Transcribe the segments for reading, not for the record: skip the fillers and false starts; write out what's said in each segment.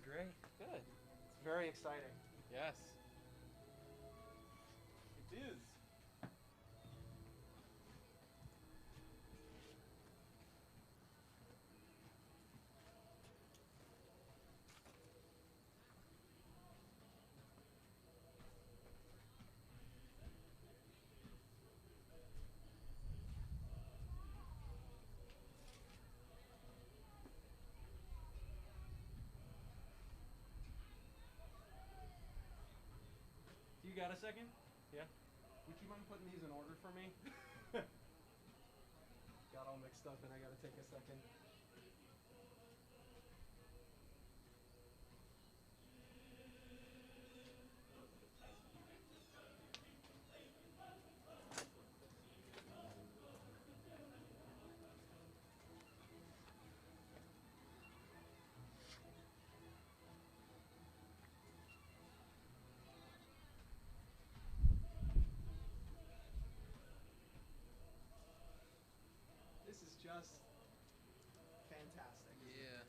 great. Good. It's very exciting. Yes. It is. Do you got a second? Yeah. Would you mind putting these in order for me? Got all mixed up and I gotta take a second. This is just fantastic. Yeah.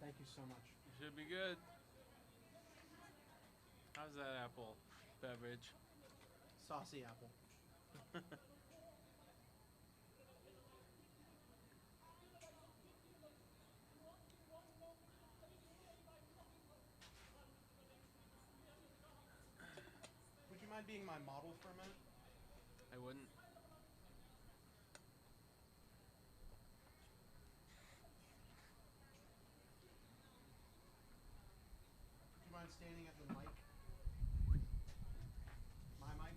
Thank you so much. Should be good. How's that apple beverage? Saucy apple. Would you mind being my model for a minute? I wouldn't. Would you mind standing at the mic? My mic?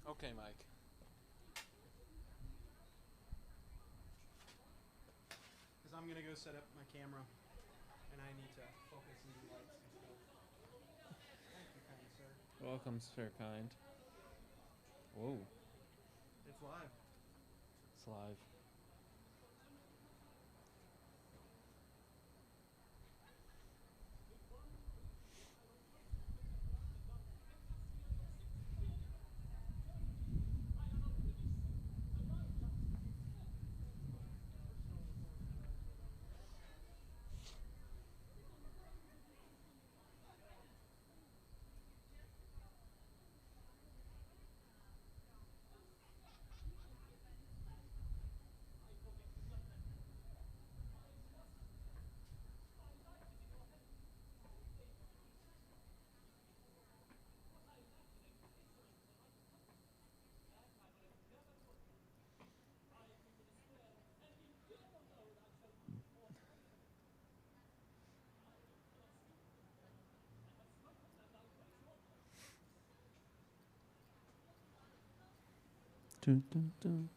Okay, Mike. Because I'm gonna go set up my camera and I need to focus and do lights and stuff. Thank you, kind sir. Welcome, sir kind. Whoa, It's live. it's live. Dun, dun, dun.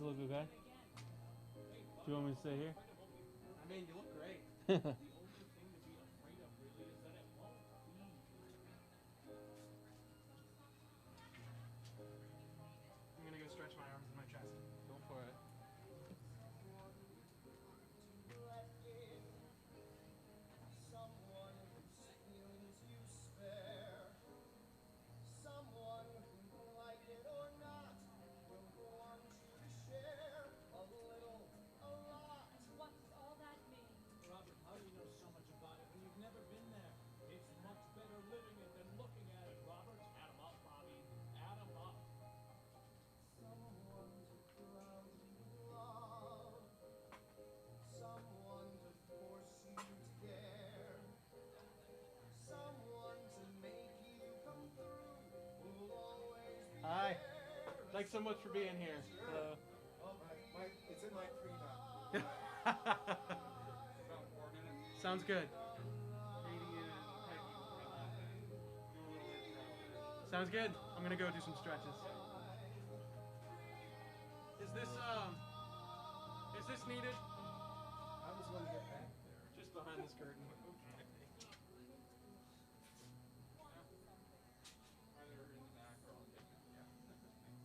it look okay? Do you want me to stay here? I mean, you look great. I'm gonna go stretch my arms and my chest. Go for it. What does all that mean? Robert, how do you know so much about it when you've never been there? It's much better living it than looking at it, Robert. Add 'em up, Bobby. Add 'em up. Someone to drown you love, someone to force you to care, someone to make you come through, who'll always be Hi. there. Thanks so much for being here. Hello. Oh, it's in my tree now. Sounds good. Sounds good. I'm gonna go do some stretches. Is this needed? I was going to get back there. Just behind this curtain.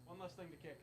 One less thing to kick.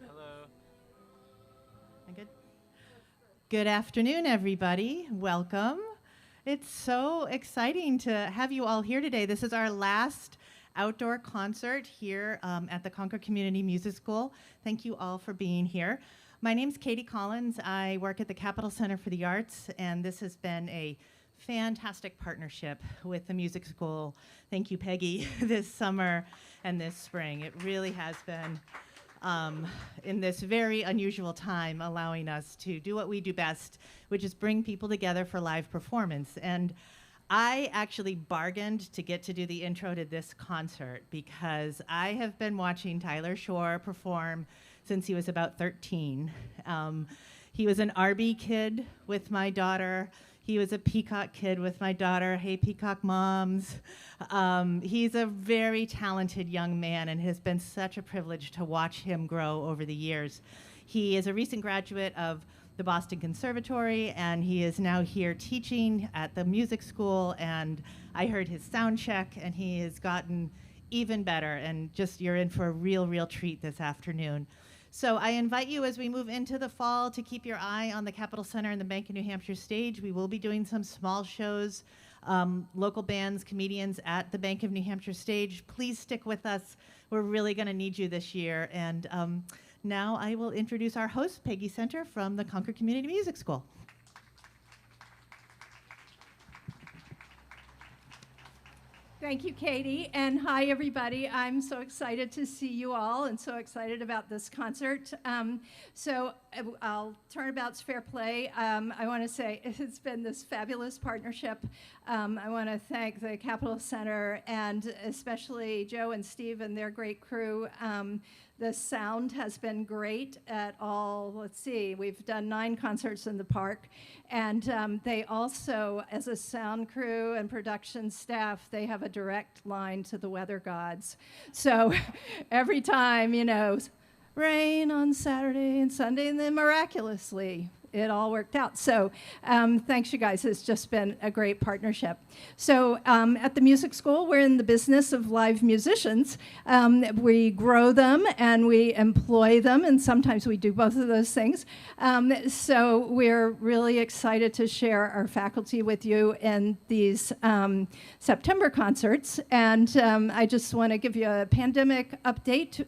Hello. Good. Good afternoon, everybody. Welcome. It's so exciting to have you all here today. This is our last outdoor concert here at the Concord Community Music School. Thank you all for being here. My name's Katie Collins. I work at the Capitol Center for the Arts, and this has been a fantastic partnership with the music school. Thank you, Peggy, this summer and this spring. It really has been, in this very unusual time, allowing us to do what we do best, which is bring people together for live performance. And I actually bargained to get to do the intro to this concert because I have been watching Tyler Shore perform since he was about 13. He was an Arby kid with my daughter. He was a Peacock kid with my daughter. Hey, Peacock moms. He's a very talented young man, and it has been such a privilege to watch him grow over the years. He is a recent graduate of the Boston Conservatory, and he is now here teaching at the music school, and I heard his sound check, and he has gotten even better, and just you're in for a real treat this afternoon. So I invite you as we move into the fall to keep your eye on the Capitol Center and the Bank of New Hampshire stage. We will be doing some small shows, local bands, comedians at the Bank of New Hampshire stage. Please stick with us. We're really gonna need you this year. And now I will introduce our host, Peggy Center from the Concord Community Music School. Thank you, Katie, and hi, everybody. I'm so excited to see you all and so excited about this concert. So I'll turn about fair play. I want to say it's been this fabulous partnership. I want to thank the Capitol Center and especially Joe and Steve and their great crew. The sound has been great at all, let's see, we've done 9 concerts in the park. And they also, as a sound crew and production staff, they have a direct line to the weather gods. So every time, you know, rain on Saturday and Sunday, and then miraculously, it all worked out. So thanks, you guys. It's just been a great partnership. So at the music school, we're in the business of live musicians. We grow them and we employ them, and sometimes we do both of those things. So we're really excited to share our faculty with you in these September concerts. And I just want to give you a pandemic update.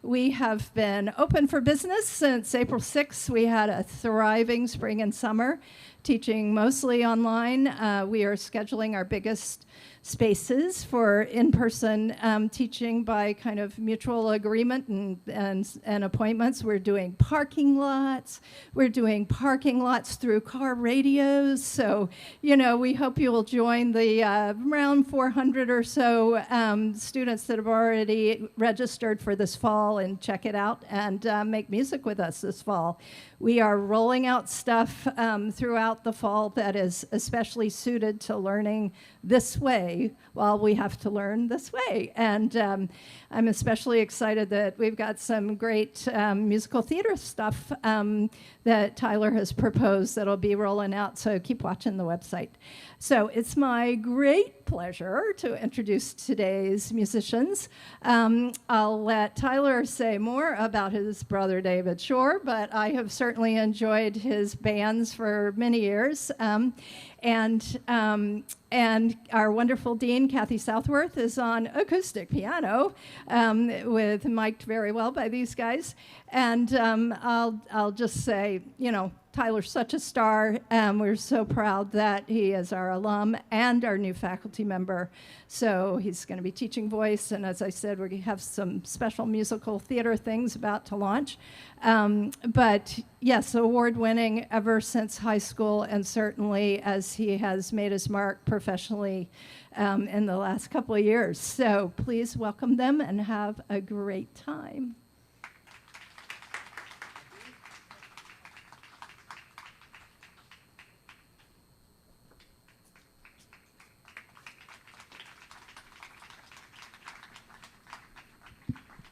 We have been open for business since April 6th. We had a thriving spring and summer, teaching mostly online. We are scheduling our biggest spaces for in-person teaching by kind of mutual agreement and appointments. We're doing parking lots. We're doing parking lots through car radios. So, you know, we hope you will join the around 400 or so students that have already registered for this fall and check it out and make music with us this fall. We are rolling out stuff throughout the fall that is especially suited to learning this way while we have to learn this way. And I'm especially excited that we've got some great musical theater stuff that Tyler has proposed that'll be rolling out, so keep watching the website. So it's my great pleasure to introduce today's musicians. I'll let Tyler say more about his brother David Shore, but I have certainly enjoyed his bands for many years. And our wonderful dean, Kathy Southworth, is on acoustic piano, with mic'd very well by these guys. And I'll just say, you know, Tyler's such a star. We're so proud that he is our alum and our new faculty member. So he's going to be teaching voice, and as I said, we have some special musical theater things about to launch. But yes, award-winning ever since high school, and certainly as he has made his mark professionally in the last couple of years. So please welcome them and have a great time.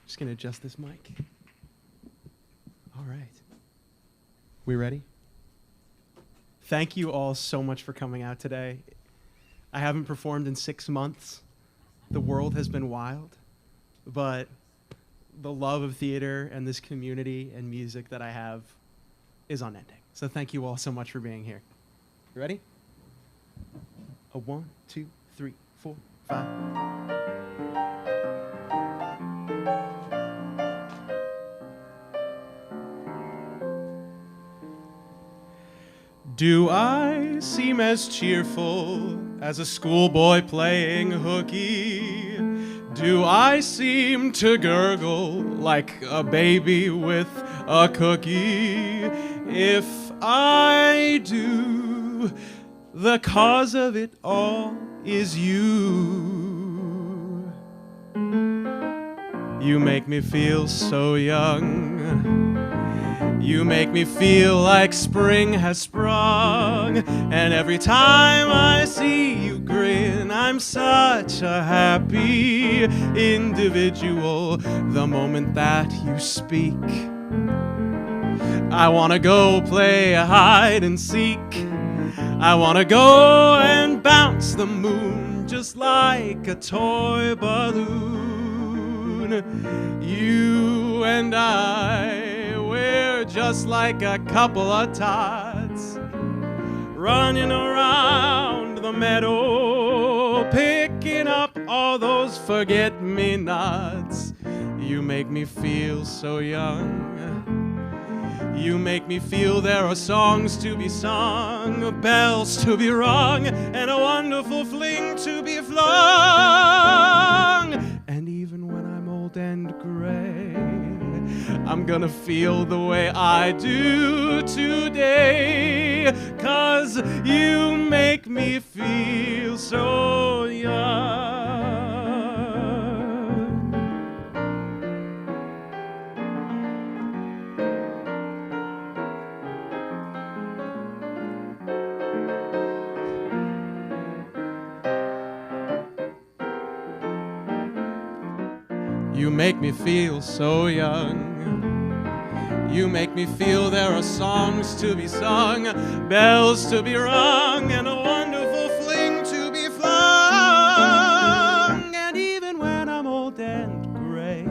Just gonna adjust this mic. All right. We ready? Thank you all so much for coming out today. I haven't performed in 6 months. The world has been wild, but the love of theater and this community and music that I have is unending. So thank you all so much for being here. You ready? 1, 2, 3, 4, 5. Do I I seem as cheerful as a schoolboy playing hooky? Do I seem to gurgle like a baby with a cookie? If I do, the cause of it all is you. You make me feel so young. You make me feel like spring has sprung. And every time I see you grin, I'm such a happy individual. The moment that you speak, I wanna go play hide and seek. I wanna go and bounce the moon just like a toy balloon. You and I, we're just like a couple of tots running around the meadow, picking up all those forget-me-nots. You make me feel so young. You make me feel there are songs to be sung, bells to be rung, and a wonderful fling to be flung. And even when I'm old and gray, I'm gonna feel the way I do today, 'cause you make me feel so young. You make me feel so young. You make me feel there are songs to be sung, bells to be rung, and a wonderful fling to be flung. And even when I'm old and gray,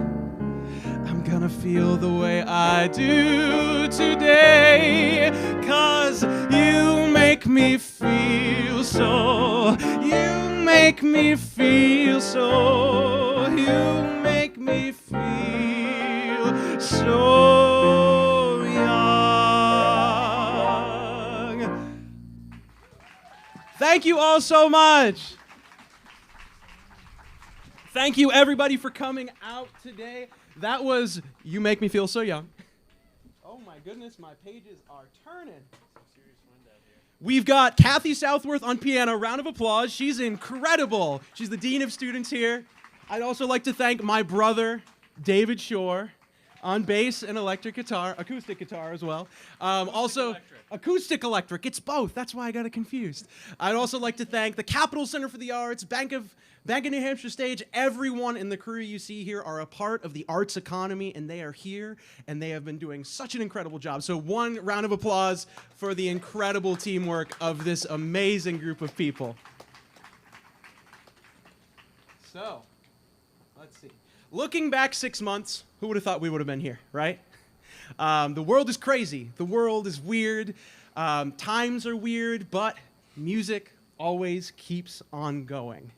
I'm gonna feel the way I do today, 'cause you make me feel so, you make me feel so, you make me feel so young. Thank you all so much. Thank you everybody for coming out today. That was You Make Me Feel So Young. Oh my goodness, my pages are turning. We've got Kathy Southworth on piano. Round of applause. She's incredible. She's the Dean of Students here. I'd also like to thank my brother, David Shore, on bass and electric guitar, acoustic guitar as well. Acoustic electric. It's both. That's why I got it confused. I'd also like to thank the Capitol Center for the Arts, Bank of New Hampshire Stage. Everyone in the crew you see here are a part of the arts economy, and they are here, and they have been doing such an incredible job. So one round of applause for the incredible teamwork of this amazing group of people. So, let's see. Looking back 6 months, who would have thought we would have been here, right? The world is crazy. The world is weird. Times are weird, but music always keeps on going.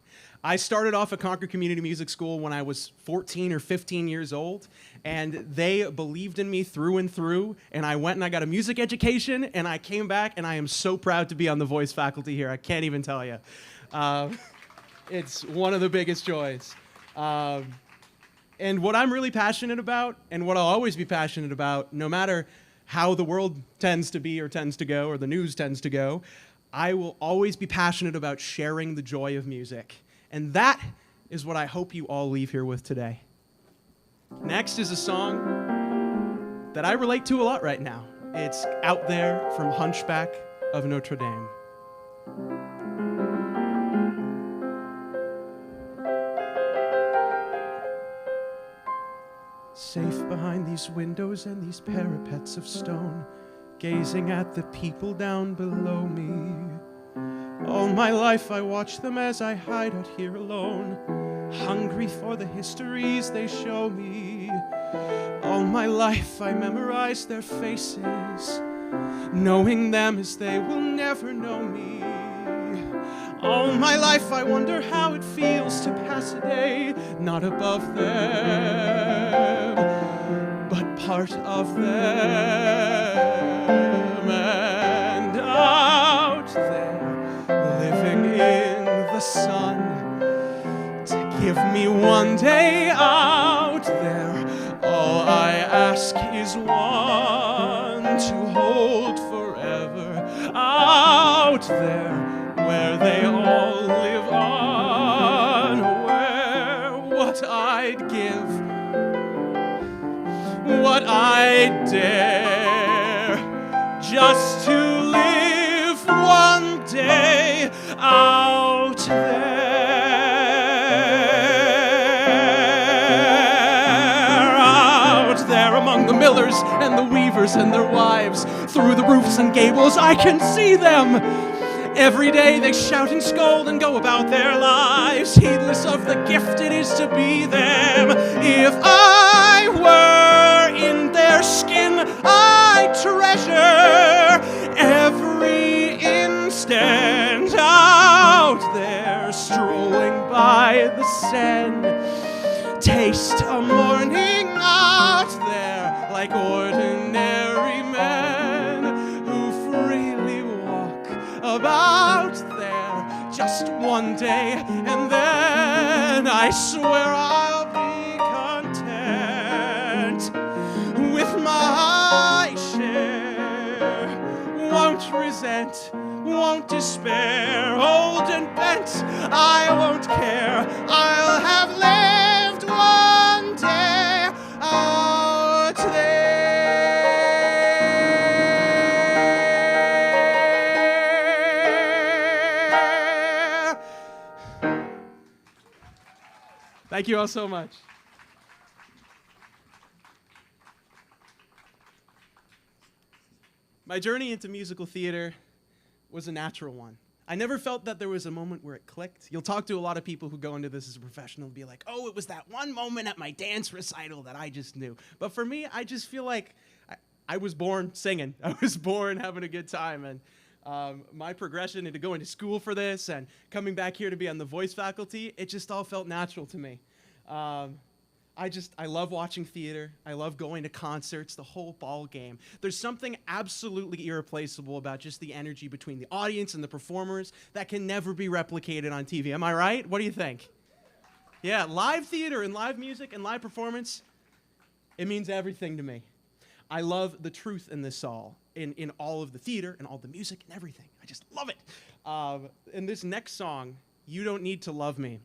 I started off at Concord Community Music School when I was 14 or 15 years old, and they believed in me through and through, and I went and I got a music education, and I came back, and I am so proud to be on the voice faculty here. I can't even tell you. It's one of the biggest joys. And what I'm really passionate about, and what I'll always be passionate about, no matter how the world tends to be or tends to go, or the news tends to go, I will always be passionate about sharing the joy of music. And that is what I hope you all leave here with today. Next is a song that I relate to a lot right now. It's Out There from Hunchback of Notre Dame. Safe behind these windows and these parapets of stone, gazing at the people down below me. All my life I watch them as I hide out here alone, hungry for the histories they show me. All my life I memorize their faces, knowing them as they will never know me. All my life I wonder how it feels to pass a day not above them, but part of them. And out there the sun to give me one day out there. All I ask is one to hold forever out there, where they all live on, where what I'd give, what I'd dare, just to live one day out there. Out there among the millers and the weavers and their wives, through the roofs and gables I can see them. Every day they shout and scold and go about their lives, heedless of the gift it is to be them. If I were in their skin, I'd treasure every instant out there, strolling by the Seine. Taste a morning out there like ordinary men who freely walk about there just one day, and then I swear I'll be content with my share. Won't resent, won't despair, old and bent, I won't care. I'll have lived one day out there. Thank you all so much. My journey into musical theater was a natural one. I never felt that there was a moment where it clicked. You'll talk to a lot of people who go into this as a professional and be like, oh, it was that one moment at my dance recital that I just knew. But for me, I just feel like I was born singing. I was born having a good time. And my progression into going to school for this and coming back here to be on the voice faculty, it just all felt natural to me. I love watching theater. I love going to concerts, the whole ball game. There's something absolutely irreplaceable about just the energy between the audience and the performers that can never be replicated on TV. Am I right? What do you think? Yeah, live theater and live music and live performance, it means everything to me. I love the truth in this all, in all of the theater and all the music and everything. I just love it. And this next song, You Don't Need to Love Me,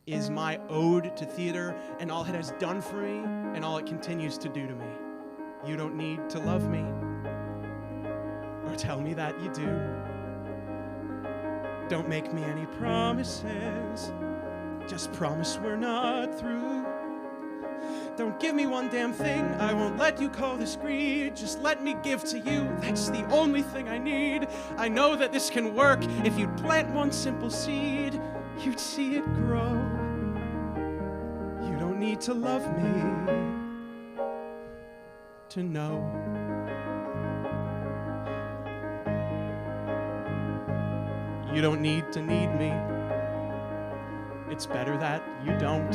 is my ode to theater and all it has done for me and all it continues to do to me. You don't need to love me or tell me that you do. Don't make me any promises. Just promise we're not through. Don't give me one damn thing. I won't let you call this greed. Just let me give to you. That's the only thing I need. I know that this can work. If you'd plant one simple seed, you'd see it grow. You don't need to love me to know. You don't need to need me. It's better that you don't.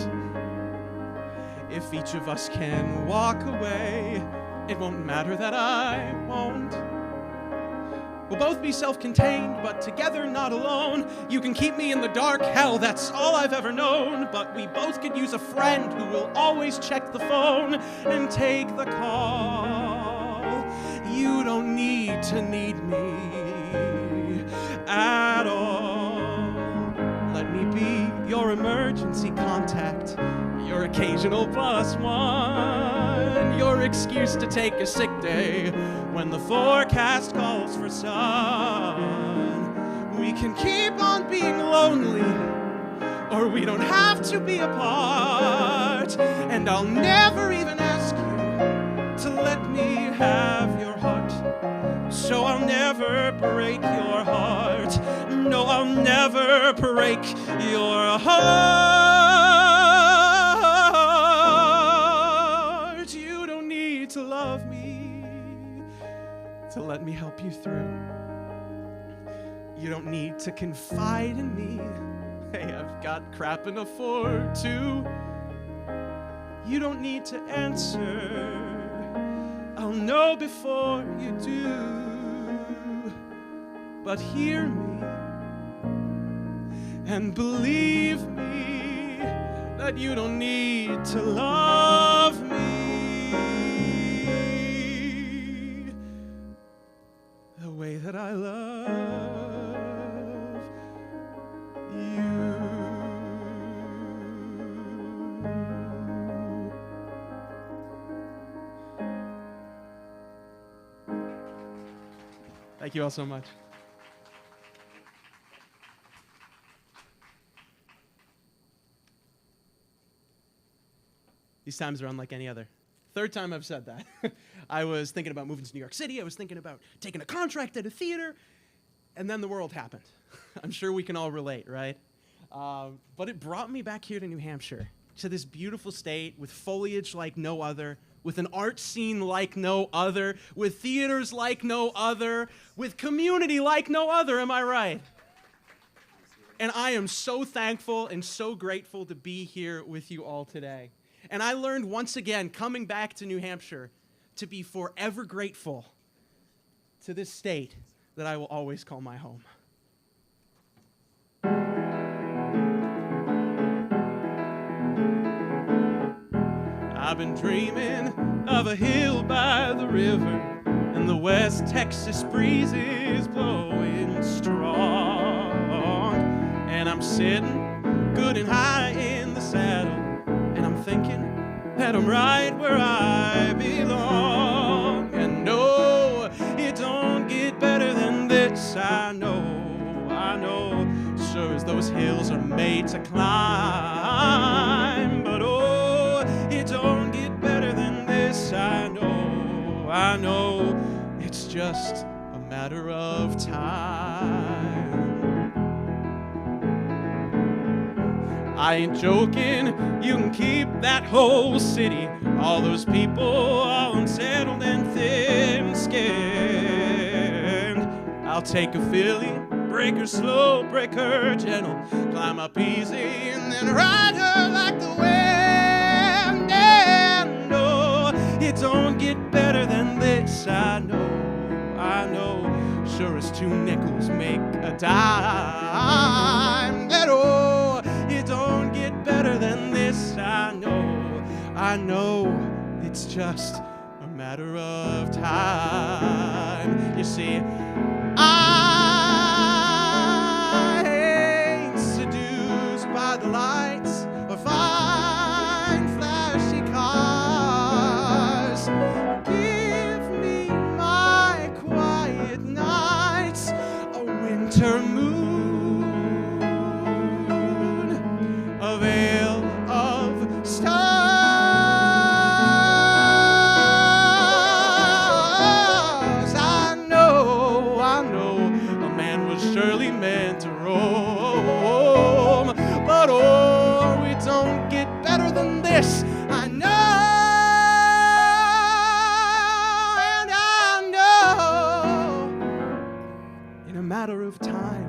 If each of us can walk away, it won't matter that I won't. We'll both be self-contained, but together, not alone. You can keep me in the dark, hell, that's all I've ever known. But we both could use a friend who will always check the phone and take the call. You don't need to need me at all. Let me be your emergency contact, your occasional +1, your excuse to take a sick day when the forecast calls for sun. We can keep on being lonely, or we don't have to be apart. And I'll never even ask you to let me have your heart. So I'll never break your heart. No, I'll never break your heart. You don't need to love me to let me help you through. You don't need to confide in me. Hey, I've got crap enough for two. You don't need to answer. I'll know before you do. But hear me And believe me that you don't need to love me the way that I love you. Thank you all so much. These times are unlike any other. Third time I've said that. I was thinking about moving to New York City. I was thinking about taking a contract at a theater. And then the world happened. I'm sure we can all relate, right? But it brought me back here to New Hampshire, to this beautiful state with foliage like no other, with an art scene like no other, with theaters like no other, with community like no other, am I right? And I am so thankful and so grateful to be here with you all today. And I learned once again, coming back to New Hampshire, to be forever grateful to this state that I will always call my home. I've been dreaming of a hill by the river, and the West Texas breeze is blowing strong. And I'm sitting good and high in the saddle, and I'm thinking that I'm right where I belong. And no, it don't get better than this, I know. Sure as those hills are made to climb, but oh, it don't get better than this, I know. It's just a matter of time. I ain't joking, you can keep that whole city. All those people, all unsettled and thin-skinned. I'll take a filly, break her slow, break her gentle, climb up easy and then ride her like the wind. And no, it don't get better than this, I know. Sure as two nickels make a dime. That oh, it don't get better than this, I know. It's just a matter of time. You see, I ain't seduced by the lights or fine flashy cars. Give me my quiet nights, a winter moon, a veil of stars. I know, a man was surely meant to roam, but oh, it don't get better than this, I know. And I know, in a matter of time,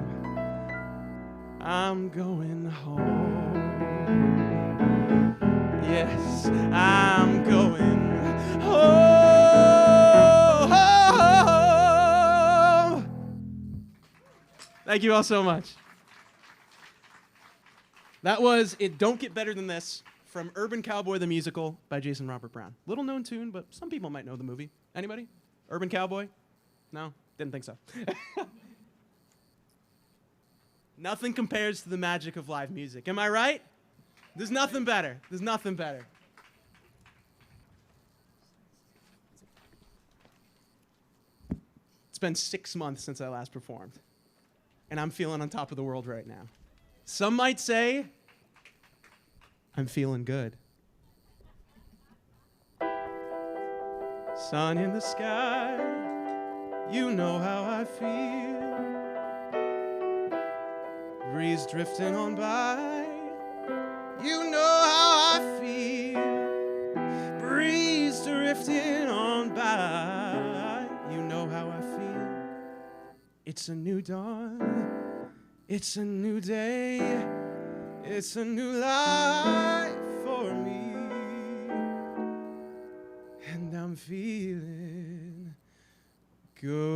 I'm going home. Yes, I'm going home. Thank you all so much. That was It Don't Get Better Than This from Urban Cowboy the Musical by Jason Robert Brown. Little known tune, but some people might know the movie. Anybody? Urban Cowboy? No? Didn't think so. Nothing compares to the magic of live music. Am I right? There's nothing better. It's been 6 months since I last performed, and I'm feeling on top of the world right now. Some might say I'm feeling good. Sun in the sky, you know how I feel. Breeze drifting on by, you know how I feel. Breeze drifting on by, you know how I feel. It's a new dawn, it's a new day, it's a new life for me, and I'm feeling good.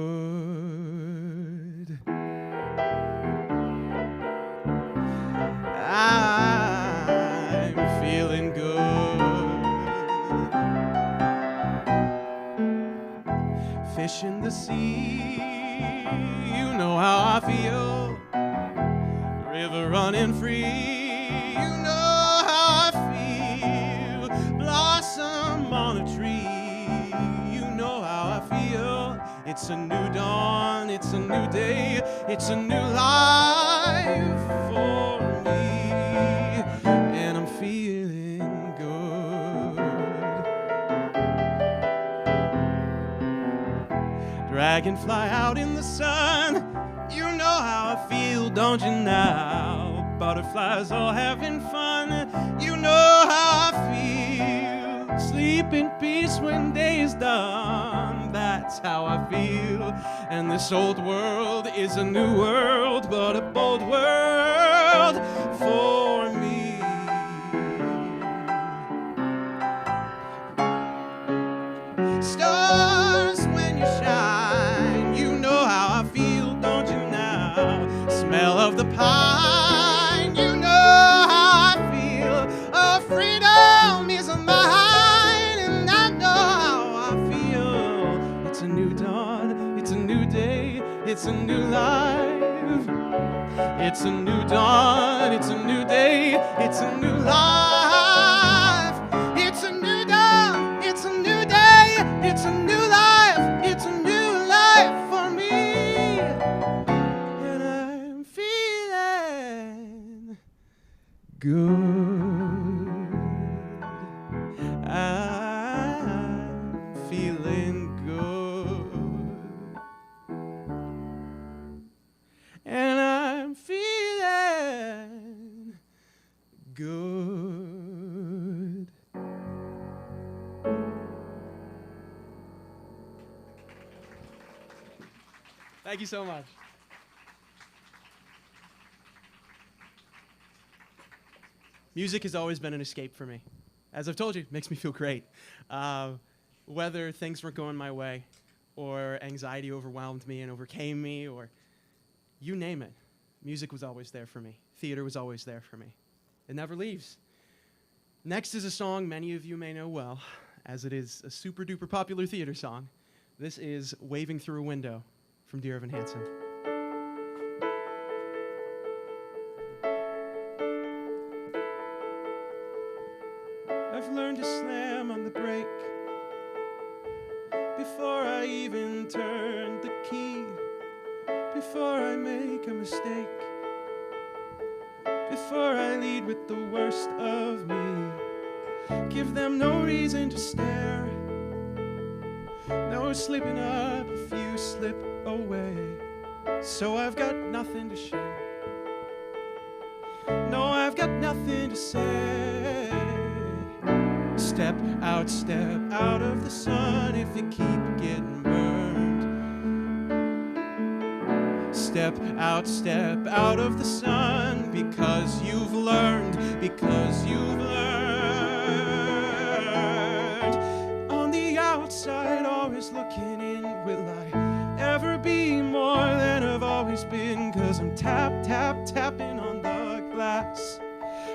fish in the sea. You know how I feel. River running free. You know how I feel. Blossom on a tree. You know how I feel. It's a new dawn. It's a new day. It's a new life for me. And I'm feeling good. Dragonfly out in the sun. You know how I feel, don't you now? Butterflies all having fun. You know how I feel. Sleep in peace when day is done. That's how I feel. And this old world is a new world, but a bold world for me. Stars when you shine, you know how I feel, don't you now? Smell of the pine, you know how I feel. Oh, freedom is mine, and I know how I feel. It's a new dawn, it's a new day, it's a new life. It's a new dawn, it's a new day, it's a new life. It's a new dawn, it's a new day, it's a new life, it's a new life for me. And I'm feeling good. I'm feeling good. And I'm feeling good. Thank you so much. Music has always been an escape for me. As I've told you, it makes me feel great. Whether things weren't going my way, or anxiety overwhelmed me and overcame me, or you name it, music was always there for me. Theater was always there for me. It never leaves. Next is a song many of you may know well, as it is a super duper popular theater song. This is Waving Through a Window from Dear Evan Hansen. I've learned to slam on the brake before I even turn the key, before I make a mistake, before I lead with the worst of me. Give them no reason to stare, no slipping up if you slip away. So I've got nothing to share, no, I've got nothing to say. Step out of the sun if you keep getting burned. Step out of the sun because you've learned, On the outside, always looking in, will I ever be more than I've always been? 'Cause I'm tapping on the glass.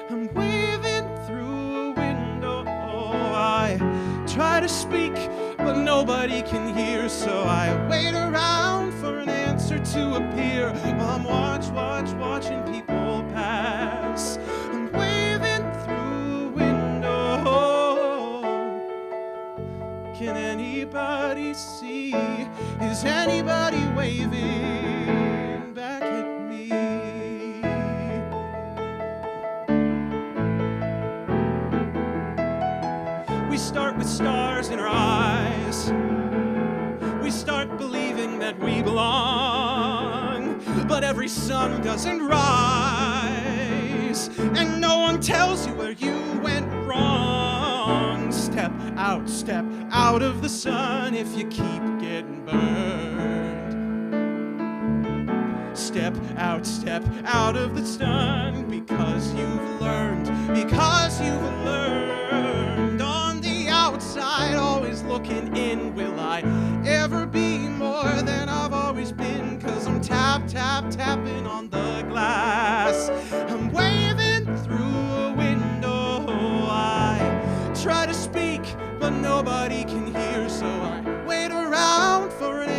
I'm waving through a window. I try to speak, but nobody can hear, so I wait around for an answer to appear while I'm watching people pass. I'm waving through a window. Can anybody see? Is anybody waving back at me? We start with stars in our eyes. We start believing that we belong. But every sun doesn't rise, and no one tells you where you went wrong. Step out of the sun if you keep getting burned. Step out of the sun because you've learned, On the outside, always looking in, will I ever be more than I've always been? 'Cause I'm tapping on the glass. I'm waving through a window. I try to speak, but nobody can hear, so I wait around for an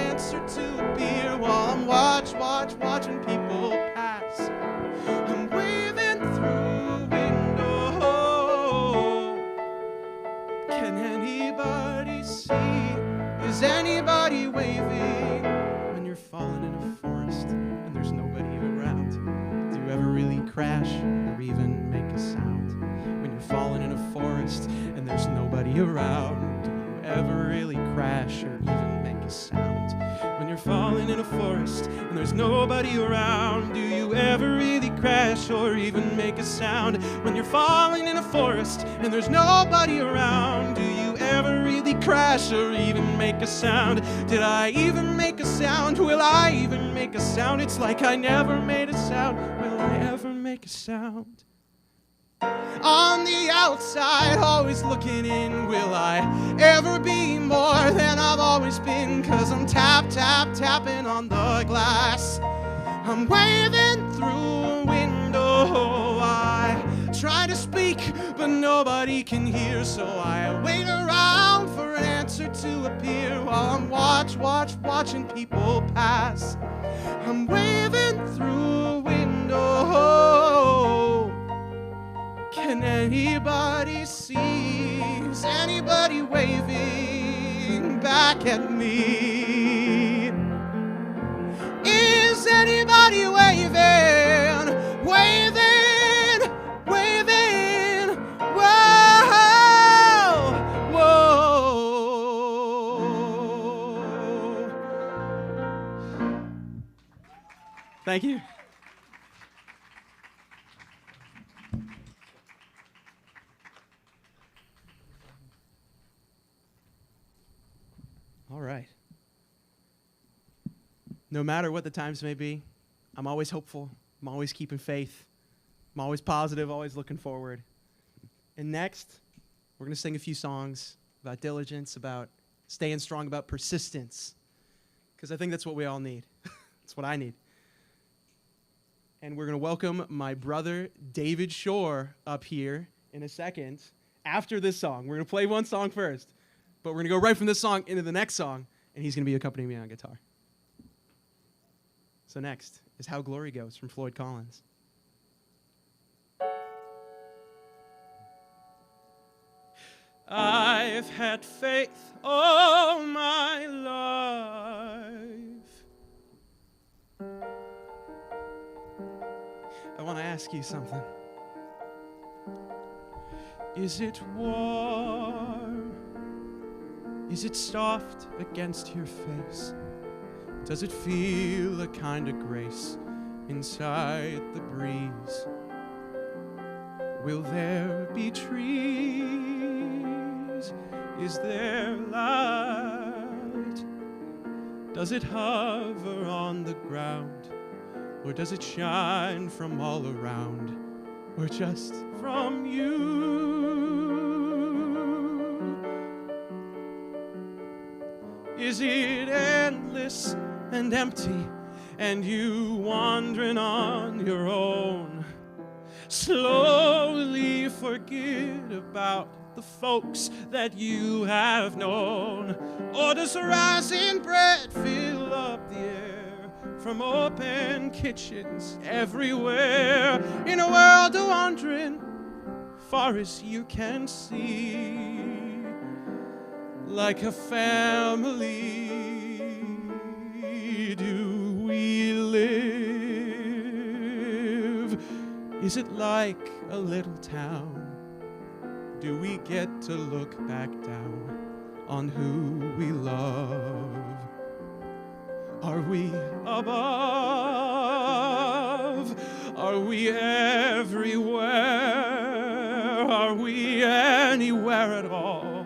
crash or even make a sound? When you're falling in a forest and there's nobody around, do you ever really crash or even make a sound? When you're falling in a forest and there's nobody around, do you ever really crash or even make a sound? When you're falling in a forest and there's nobody around, do you ever really crash or even make a sound? Did I even make a sound? Will I even make a sound? It's like I never made a sound. Will I ever make a sound? On the outside, always looking in, will I ever be more than I've always been? 'Cause I'm tapping on the glass. I'm waving through a window. I try to speak, but nobody can hear, so I wait around for an answer to appear while I'm watching people pass. I'm waving through a window. Can anybody see? Is anybody waving back at me? Is anybody waving? Waving? Whoa! Whoa! Thank you. All right. No matter what the times may be, I'm always hopeful. I'm always keeping faith. I'm always positive, always looking forward. And next, we're going to sing a few songs about diligence, about staying strong, about persistence, because I think that's what we all need. That's what I need. And we're going to welcome my brother, David Shore, up here in a second after this song. We're going to play one song first. But we're going to go right from this song into the next song, and he's going to be accompanying me on guitar. So next is How Glory Goes from Floyd Collins. I've had faith all my life. I want to ask you something. Is it warm? Is it soft against your face? Does it feel a kind of grace inside the breeze? Will there be trees? Is there light? Does it hover on the ground? Or does it shine from all around? Or just from you? Is it endless and empty, and you wandering on your own? Slowly forget about the folks that you have known. Or does the rising bread fill up the air from open kitchens everywhere? In a world of wandering, far as you can see, like a family, do we live? Is it like a little town? Do we get to look back down on who we love? Are we above? Are we everywhere? Are we anywhere at all?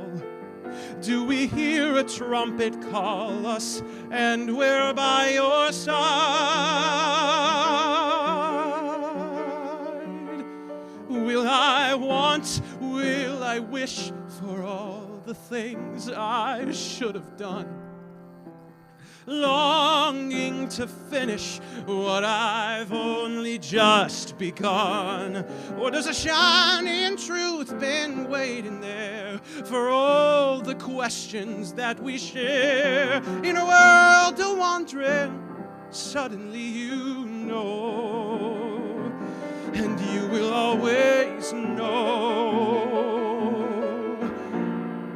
Do we hear a trumpet call us, and we're by your side? Will I want, will I wish for all the things I should have done? Longing to finish what I've only just begun? Or does a shining truth been waiting there for all the questions that we share? In a world of wandering, suddenly you know, and you will always know.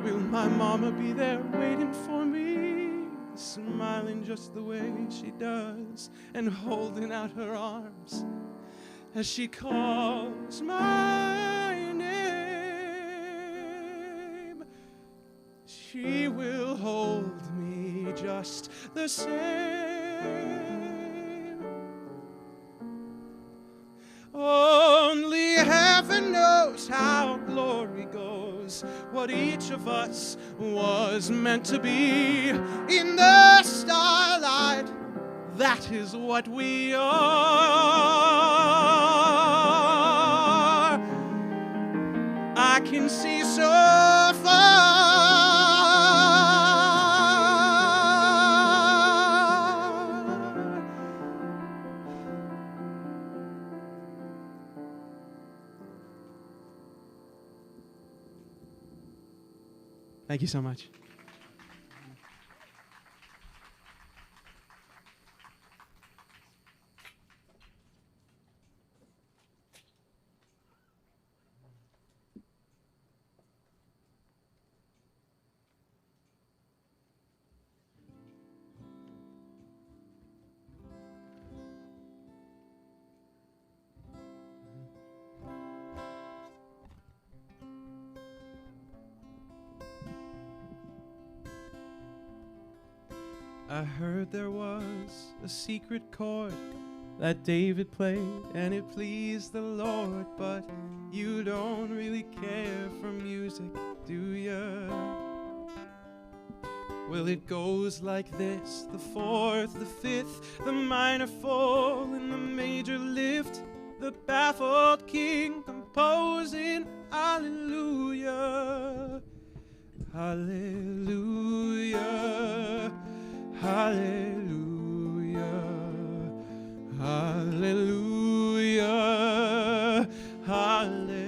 Will my mama be there waiting for me, smiling just the way she does, and holding out her arms as she calls my name. She will hold me just the same. Only heaven knows how glory goes, what each of us was meant to be in the starlight. That is what we are. I can see so far. Thank you so much. I heard there was a secret chord that David played, and it pleased the Lord, but you don't really care for music, do ya? Well, it goes like this: the fourth, the fifth, the minor fall, and the major lift, the baffled king composing hallelujah, hallelujah, hallelujah, hallelujah, hallelujah.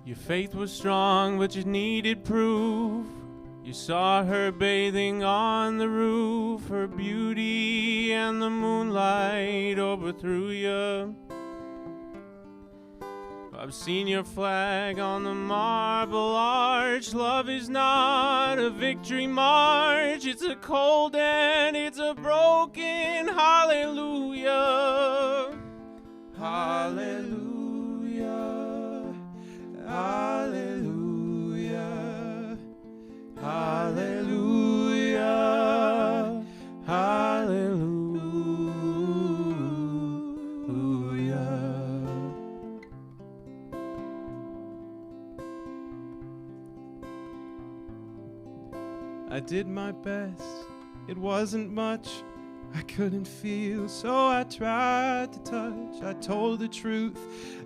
Your faith was strong, but you needed proof. You saw her bathing on the roof, her beauty and the moonlight overthrew you. I've seen your flag on the marble arch. Love is not a victory march. It's a cold and it's a broken hallelujah. Hallelujah. Hallelujah. Hallelujah. Hallelujah. I did my best, it wasn't much, I couldn't feel, so I tried to touch. I told the truth,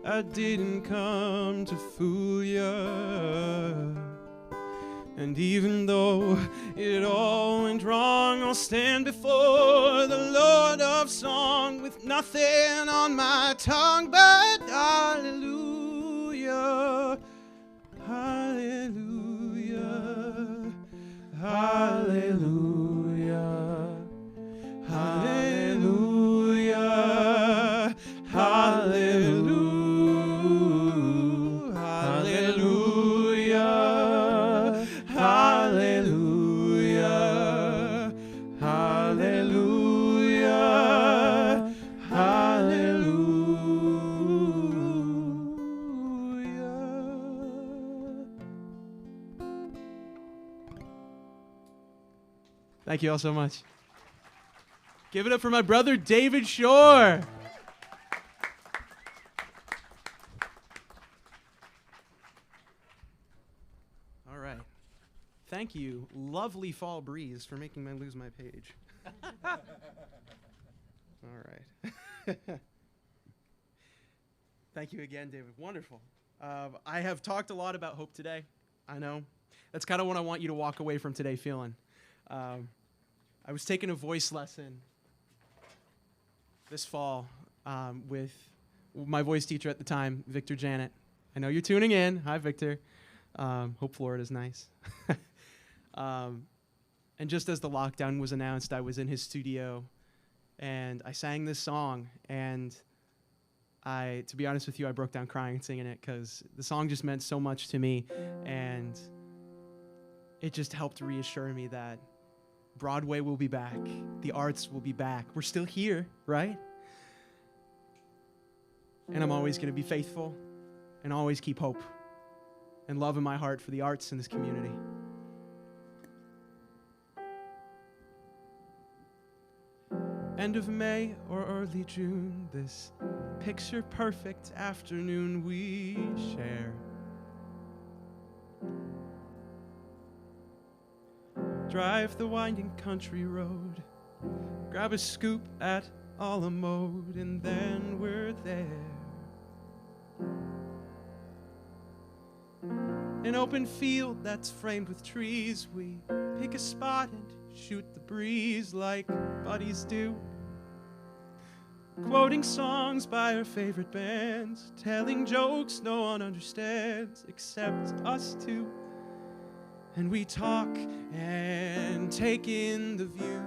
I didn't come to fool ya. And even though it all went wrong, I'll stand before the Lord of Song with nothing on my tongue but hallelujah, hallelujah, hallelujah, hallelujah, hallelujah, hallelujah, hallelujah, hallelujah, hallelujah. Thank you all so much. Give it up for my brother, David Shore. All right. Thank you, lovely fall breeze, for making me lose my page. All right. Thank you again, David. Wonderful. I have talked a lot about hope today. I know. That's kind of what I want you to walk away from today feeling. I was taking a voice lesson this fall with my voice teacher at the time, Victor Janet. I know you're tuning in. Hi, Victor. Hope Florida's nice. And just as the lockdown was announced, I was in his studio, and I sang this song. And to be honest with you, I broke down crying and singing it because the song just meant so much to me. And it just helped reassure me that Broadway will be back. The arts will be back. We're still here, right? And I'm always going to be faithful and always keep hope and love in my heart for the arts in this community. End of May or early June, this picture-perfect afternoon we share. Drive the winding country road, grab a scoop at a la mode, and then we're there. An open field that's framed with trees, we pick a spot and shoot the breeze like buddies do. Quoting songs by our favorite bands, telling jokes no one understands except us two. And we talk and take in the view.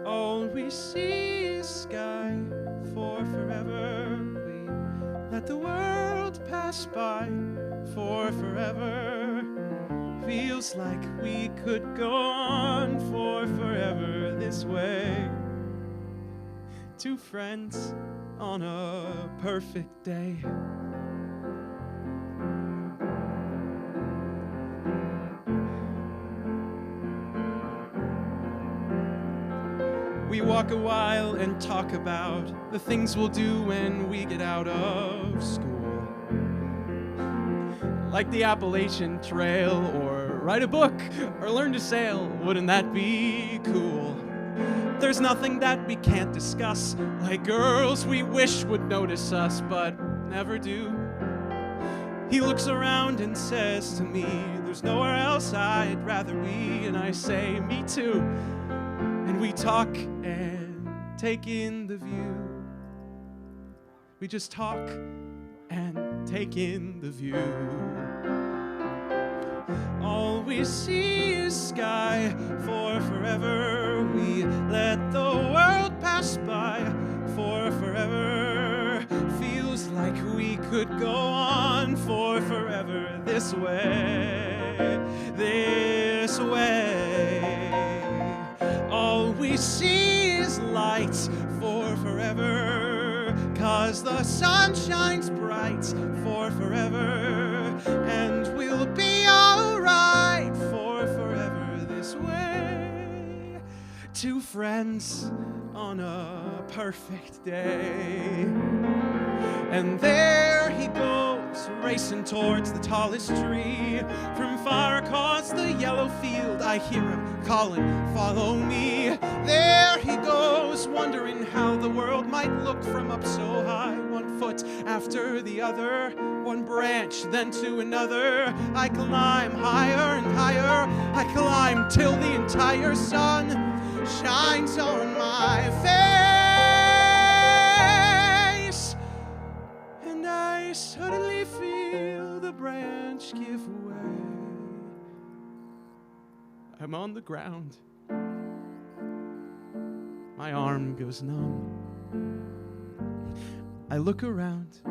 All we see is sky for forever. We let the world pass by for forever. Feels like we could go on for forever this way. Two friends on a perfect day. We walk a while and talk about the things we'll do when we get out of school. Like the Appalachian Trail, or write a book, or learn to sail. Wouldn't that be cool? There's nothing that we can't discuss, like girls we wish would notice us, but never do. He looks around and says to me, there's nowhere else I'd rather be, and I say, me too. And we talk and take in the view. We just talk and take in the view. All we see is sky for forever. We let the world pass by for forever. Feels like we could go on for forever this way, this way. All we see is light for forever, 'cause the sun shines bright for forever, and we'll be alright for forever this way. Two friends on a perfect day. And there he goes, racing towards the tallest tree. From far across the yellow field, I hear him calling, follow me. There he goes, wondering how the world might look from up so high. One foot after the other, one branch, then to another. I climb higher and higher. I climb till the entire sun shines on my face. And I suddenly feel the branch give way. I'm on the ground. My arm goes numb. I look around,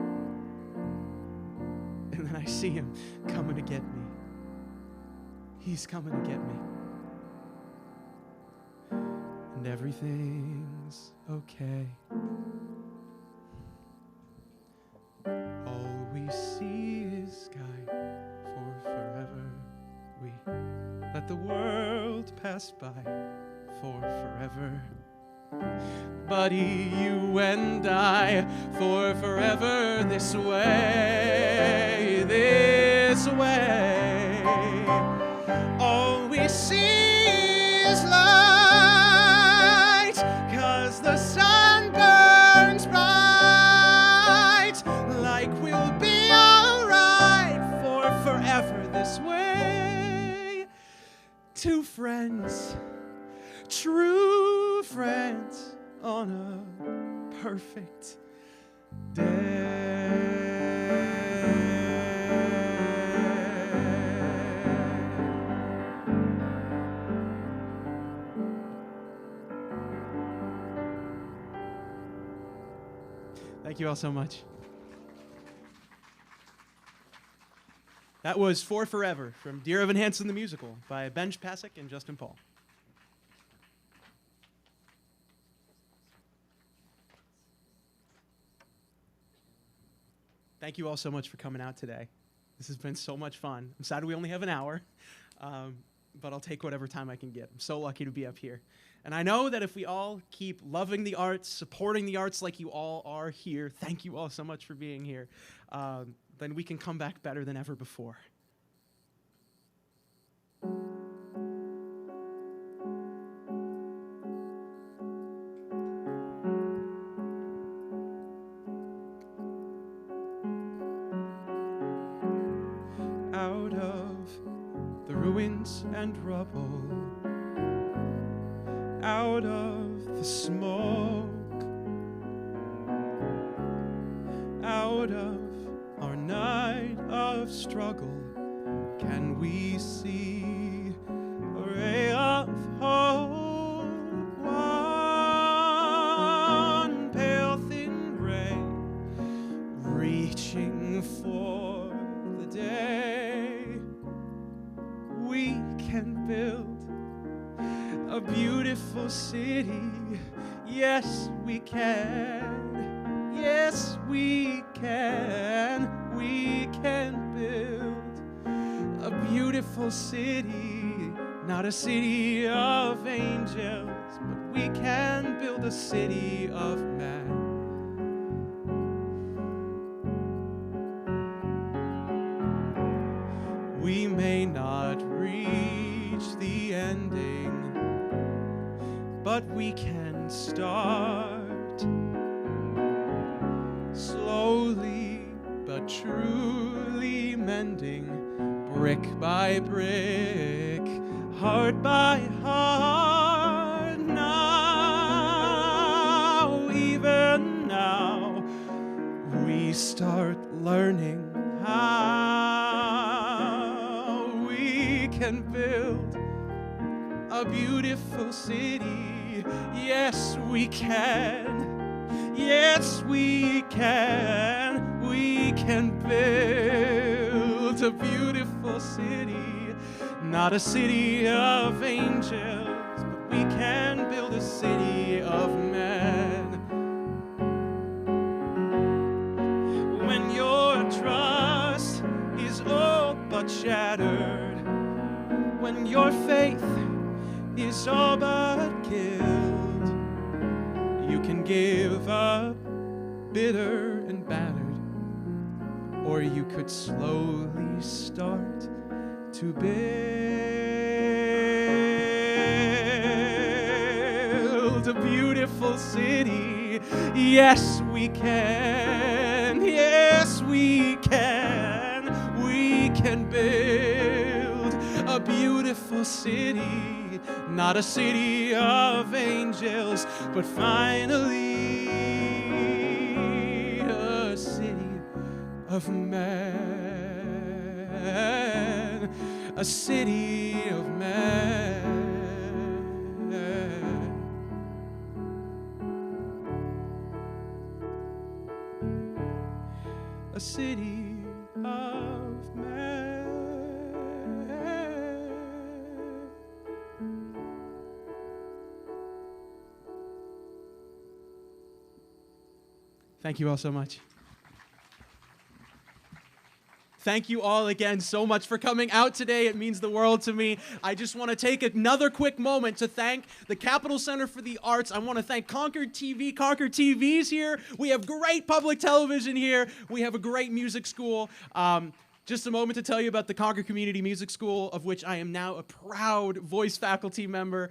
and then I see him coming to get me. He's coming to get me. And everything's okay. All we see is sky for forever. We let the world pass by for forever. Buddy, you and I, for forever this way, this way. All we see is light, 'cause the sun burns bright, like we'll be alright for forever this way. Two friends, true friends on a perfect day. Thank you all so much. That was For Forever from Dear Evan Hansen the Musical by Benj Pasek and Justin Paul. Thank you all so much for coming out today. This has been so much fun. I'm sad we only have an hour, but I'll take whatever time I can get. I'm so lucky to be up here. And I know that if we all keep loving the arts, supporting the arts like you all are here, thank you all so much for being here, then we can come back better than ever before. Out of the ruins and rubble, out of the smoke, out of our night of struggle, can we see a ray of hope? One pale thin ray reaching for the day. We can build a beautiful city. Yes, we can. Yes, we can. We can build a beautiful city. Not a city of angels, but we can build a city of men. We may not reach the ending, but we can start slowly but truly mending, brick by brick, heart by heart. Now, even now, we start learning how we can build a beautiful city. Yes, we can. Yes, we can. We can build a beautiful city. Not a city of angels, but we can build a city of men. When your trust is all but shattered, when your faith is all but killed, you can give up bitter and battered, or you could slowly start to build a beautiful city. Yes, we can. Yes, we can. We can build a beautiful city. Not a city of angels, but finally a city of men. A city of men. A city of men. Thank you all so much. Thank you all again so much for coming out today. It means the world to me. I just want to take another quick moment to thank the Capitol Center for the Arts. I want to thank Concord TV. Concord TV's here. We have great public television here. We have a great music school. Just a moment to tell you about the Concord Community Music School, of which I am now a proud voice faculty member.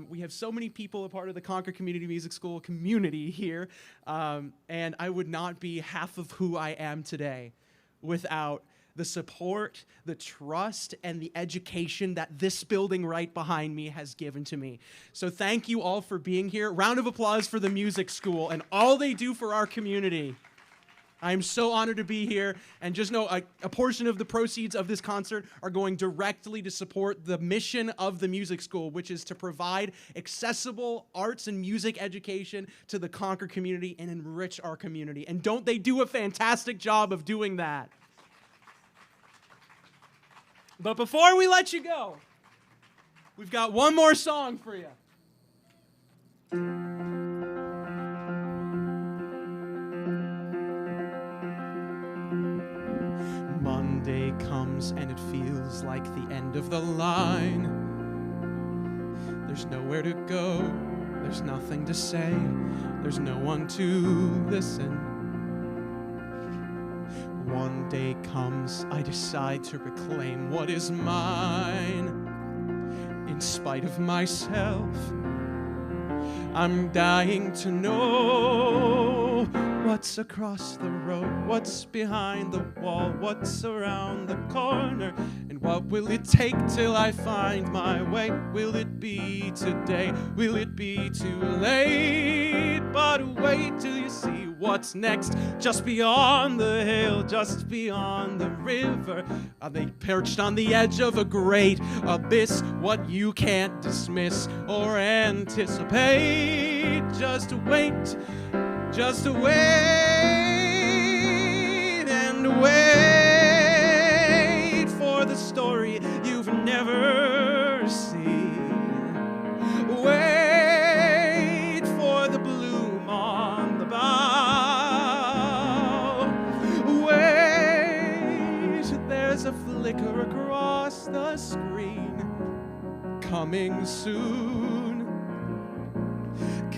We have so many people a part of the Concord Community Music School community here, and I would not be half of who I am today without the support, the trust, and the education that this building right behind me has given to me. So thank you all for being here. Round of applause for the music school and all they do for our community. I'm so honored to be here, and just know a portion of the proceeds of this concert are going directly to support the mission of the music school, which is to provide accessible arts and music education to the Concord community and enrich our community. And don't they do a fantastic job of doing that? But before we let you go, we've got one more song for you. Monday comes and it feels like the end of the line. There's nowhere to go, there's nothing to say, there's no one to listen. One day comes, I decide to reclaim what is mine. In spite of myself, I'm dying to know what's across the road, what's behind the wall, what's around the corner, and what will it take till I find my way? Will it be today? Will it be too late? But wait till you see what's next, just beyond the hill, just beyond the river. Are they perched on the edge of a great abyss? What you can't dismiss or anticipate. Just wait and wait for the story you've never seen. Wait for the bloom on the bough. Wait, there's a flicker across the screen. Coming soon.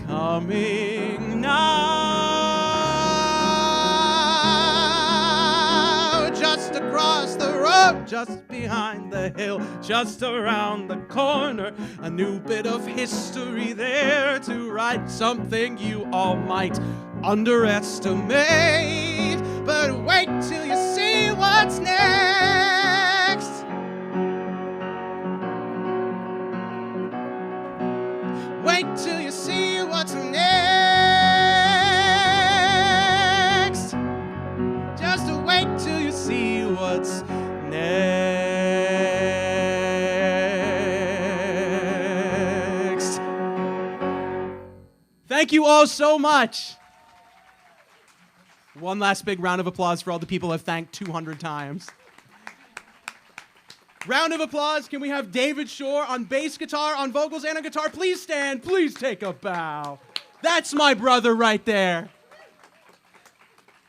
Coming now, just across the road, just behind the hill, just around the corner, a new bit of history there to write, something you all might underestimate. But wait till you see what's next. Wait till you see what's next. Just wait till you see what's next. Thank you all so much. One last big round of applause for all the people I've thanked 200 times. Round of applause. Can we have David Shore on bass guitar, on vocals, and on guitar? Please stand. Please take a bow. That's my brother right there.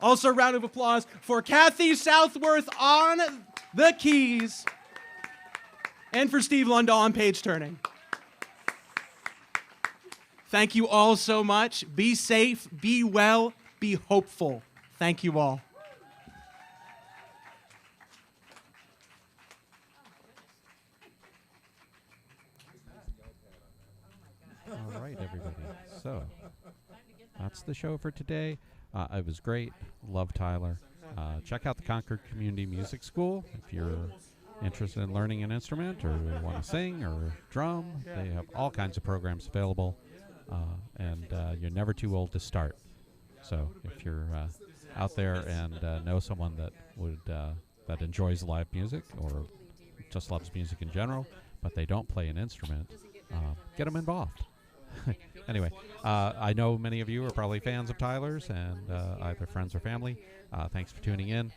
Also, round of applause for Kathy Southworth on the keys. And for Steve Lundahl on page turning. Thank you all so much. Be safe, be well, be hopeful. Thank you all. All right, everybody. So that's the show for today. It was great. Love Tyler. Check out the Concord Community Music School if you're interested in learning an instrument or want to sing or drum. They have all kinds of programs available, and you're never too old to start. So if you're out there and know someone that would that enjoys live music or just loves music in general, but they don't play an instrument, get them involved. Anyway, I know many of you are probably fans of Tyler's and either friends or family. Thanks for tuning in.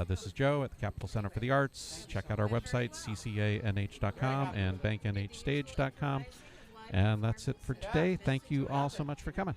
This is Joe at the Capitol Center for the Arts. Check out our website, ccanh.com and banknhstage.com. And that's it for today. Thank you all so much for coming.